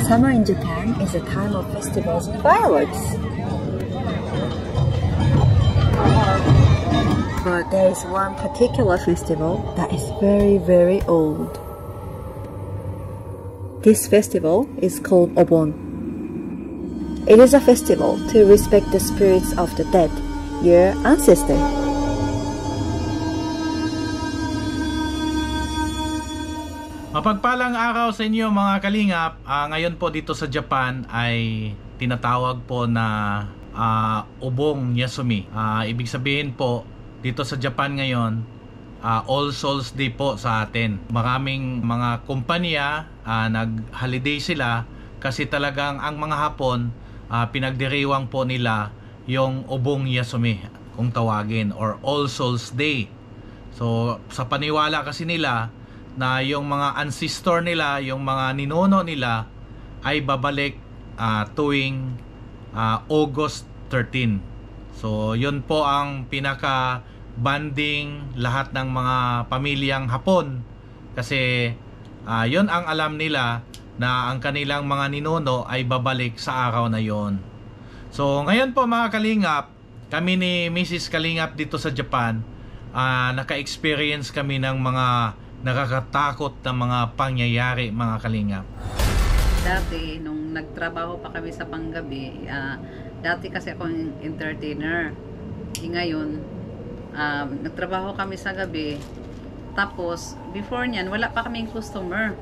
Summer in Japan is a time of festivals and fireworks. But there is one particular festival that is very, very old. This festival is called Obon. It is a festival to respect the spirits of the dead, your ancestors. Mapagpalang araw sa inyo mga kalingap. Ngayon po dito sa Japan ay tinatawag po na Obon Yasumi. Ibig sabihin po dito sa Japan ngayon, All Souls Day po sa atin. Maraming mga kumpanya nag-holiday sila kasi talagang ang mga Hapon pinagdiriwang po nila yung Obon Yasumi kung tawagin, or All Souls Day. So sa paniwala kasi nila na yung mga ancestor nila, yung mga ninuno nila ay babalik tuwing August 13. So yun po ang pinaka banding lahat ng mga pamilyang Hapon kasi yun ang alam nila na ang kanilang mga ninuno ay babalik sa araw na yon. So ngayon po mga kalingap, kami ni Mrs. Kalingap dito sa Japan, naka-experience kami ng mga nakakatakot na mga pangyayari mga kalingap. Dati nung nagtrabaho pa kami sa panggabi, dati kasi ako entertainer. Ngayon nagtrabaho kami sa gabi, tapos before niyan wala pa kaming customer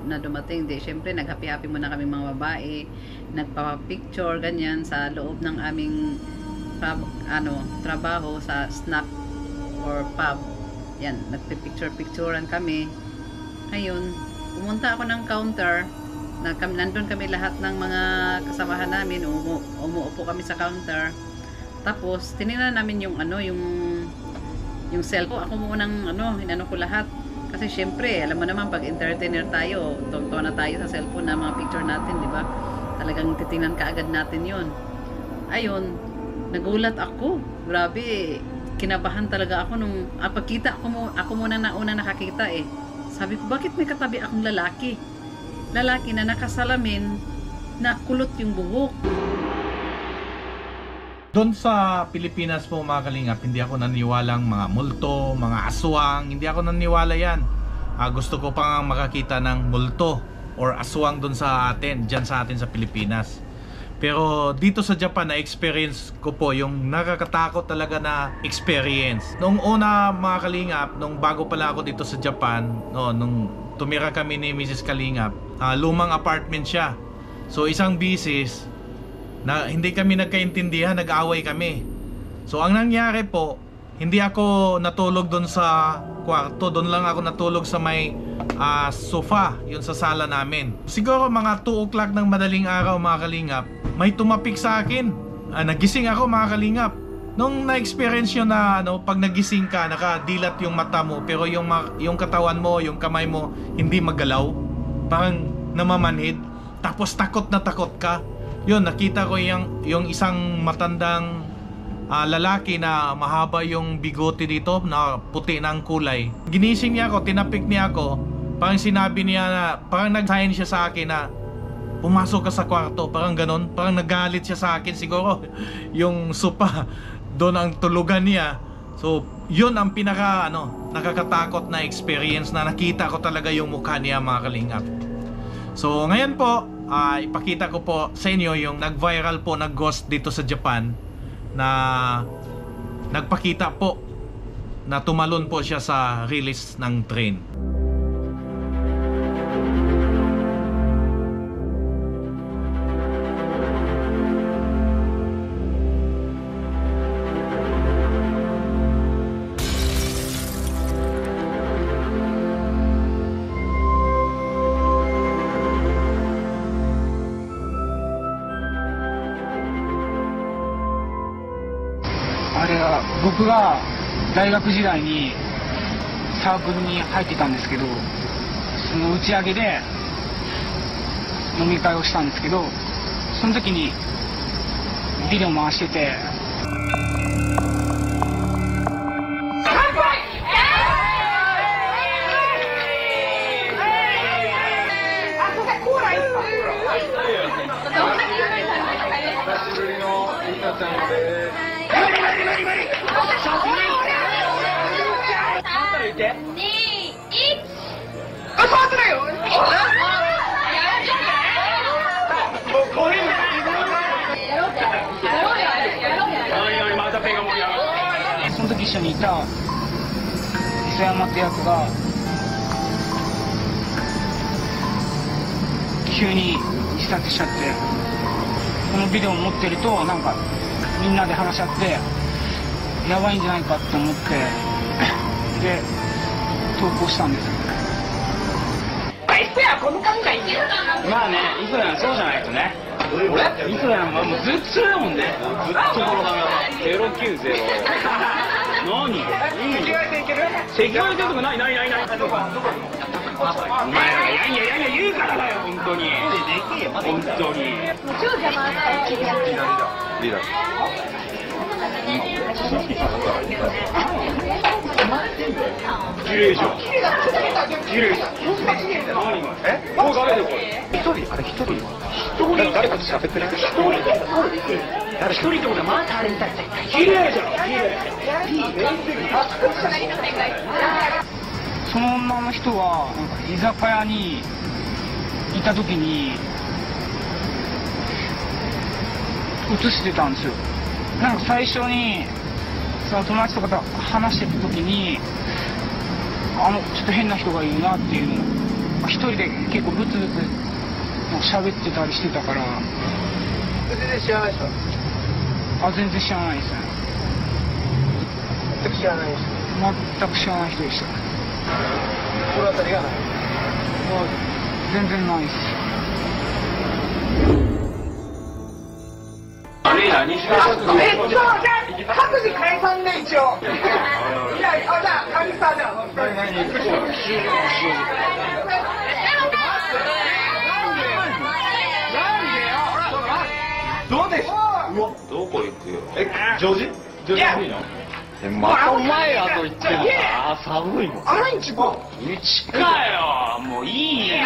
na dumating. Di syempre naghappy-happy muna kami mga babae, nagpa-picture ganyan sa loob ng aming trabaho sa snack or pub. Yan, nagpipicture-picturean kami. Ngayon pumunta ako ng counter, nandun kami lahat ng mga kasamahan namin, umuupo kami sa counter. Tapos tinignan namin yung yung cellphone. Ako munang hinano ko lahat kasi syempre alam mo naman pag entertainer tayo, tuwa na tayo sa cellphone na mga picture natin, di ba? Talagang titingnan kaagad natin yon. Ayun, nagulat ako, grabe, kinabahan talaga ako nung pagkita ako muna nauna nakakita eh. Sabi ko, bakit may katabi akong lalaki na nakasalamin na kulot yung buhok? Doon sa Pilipinas po mga kalingap, hindi ako naniwalang mga multo, mga aswang, hindi ako naniwala yan. Gusto ko pang makakita ng multo or aswang doon sa atin, dyan sa atin sa Pilipinas. Pero dito sa Japan, na-experience ko po yung nakakatakot talaga na experience. Noong una mga kalingap, nung bago pala ako dito sa Japan, nung tumira kami ni Mrs. Kalingap, lumang apartment siya. So isang bisis na hindi kami nagkaintindihan, nag-away kami. So ang nangyari po, hindi ako natulog doon sa kwarto, doon lang ako natulog sa may sofa, yun sa sala namin. Siguro mga 2 o'clock ng madaling araw mga kalingap, may tumapik sa akin. Nagising ako mga kalingap. Nung na-experience yun na pag nagising ka, nakadilat yung mata mo, pero yung katawan mo, yung kamay mo hindi magalaw, parang namamanhid, tapos takot na takot ka. Yun, nakita ko yung isang matandang lalaki na mahaba yung bigote dito, na puti ng kulay. Ginising niya ako, tinapik niya ako. Parang sinabi niya na, parang nag-sign siya sa akin na pumasok ka sa kwarto, parang ganon. Parang nagalit siya sa akin siguro. Yung sopa, doon ang tulugan niya. So yun ang pinaka nakakatakot na experience, na nakita ko talaga yung mukha niya mga kalingap. So ngayon po, ipakita ko po sa inyo yung nag-viral po na ghost dito sa Japan, na nagpakita po na tumalon po siya sa release ng train.あれは僕が大学時代にサークルに入ってたんですけど、その打ち上げで飲み会をしたんですけど、その時にビデオ回してて、こその時一緒にいた磯山ってやつが急に自殺しちゃって、このビデオを持ってるとなんかみんなで話し合ってやばいんじゃないかって思ってで投稿したんです。まあね、磯山そうじゃないとね。磯山はもうずっとそれだもんね。ずっとこの090。何？赤外線とかない。お前らやん言うからだよ、本当に。本当に。リーダー。綺麗じゃん。綺麗じゃん。何が？もう誰だこれ？一人？あれ一人？誰かと喋ってない？一人ってことはまたあれみたい。綺麗じゃん。綺麗。その女の人はなんか居酒屋にいた時に映してたんですよ。なんか最初にその友達とかと話してた時にちょっと変な人がいるなっていうのを一人で結構ブツブツ喋ってたりしてたから。全然知らないでしょ？全然知らないですね。全く知らないです。全く知らない人でした。心当たりがない？全然ないです。各自解散で一応。じゃあ神さんじゃん。どうです？どこ行くよ？ジョージ？ジョージ寒いの？またお前らと言ってもさ、寒いもん。あらんちか。うちかよ。もういいよ。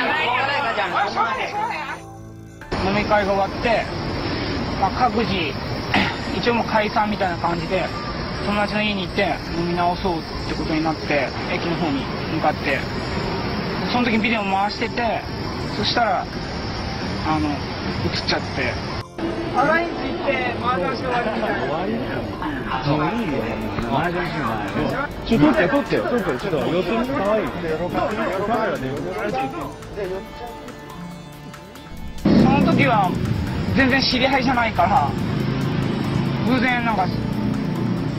飲み会が終わって、各自一応もう解散みたいな感じで友達の家に行って飲み直そうってことになって駅の方に向かって、その時にビデオ回してて、そしたら映っちゃって。アラインチ行って麻雀して終わりみたいな。終わりだよ。もういいよ。麻雀しない。ちょっと撮ってよ。ちょっと寄ってみて。可愛い。カメラでその時は全然知り合いじゃないから偶然なんか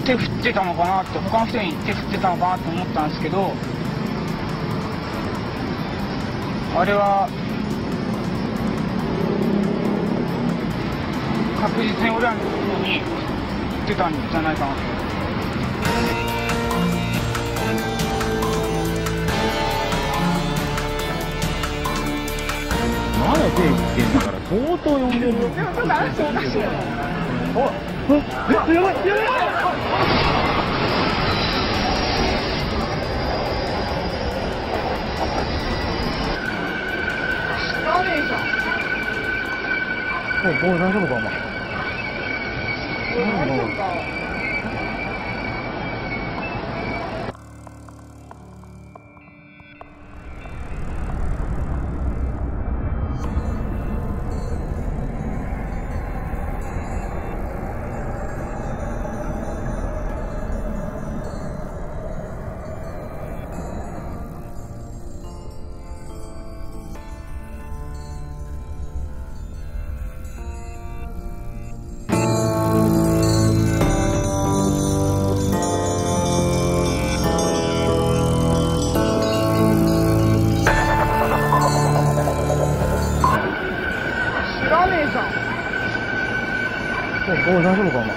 手振ってたのかなって、他の人に手振ってたのかなって思ったんですけど、あれは確実に俺らのところに行ってたんじゃないかなと。まだ手振ってんだから相当呼んでるよ。でもちょっとあれそうだし。やばいやばい。もう大丈夫かお前。大丈夫か。大丈夫かお前。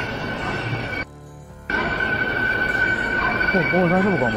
大丈夫かお前。